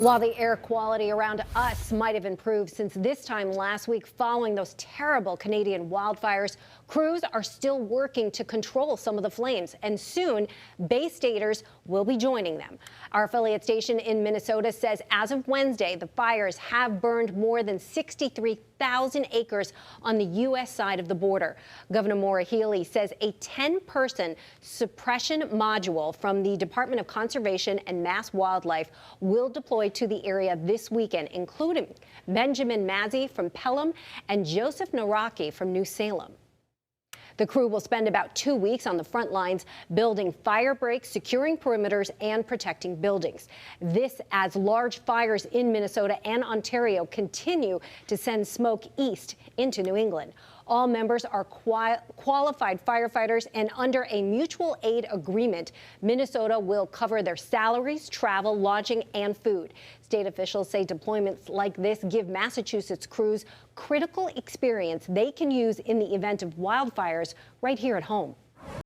While the air quality around us might have improved since this time last week following those terrible Canadian wildfires, crews are still working to control some of the flames, and soon Bay Staters will be joining them. Our affiliate station in Minnesota says as of Wednesday, the fires have burned more than 63,000 acres on the U.S. side of the border. Governor Maura Healey says a 10-person suppression module from the Department of Conservation and Mass Wildlife will deploy to the area this weekend, including Benjamin Mazzi from Pelham and Joseph Naraki from New Salem. The crew will spend about 2 weeks on the front lines, building fire breaks, securing perimeters, and protecting buildings. This as large fires in Minnesota and Ontario continue to send smoke east into New England. All members are qualified firefighters, and under a mutual aid agreement, Minnesota will cover their salaries, travel, lodging, and food. State officials say deployments like this give Massachusetts crews critical experience they can use in the event of wildfires right here at home.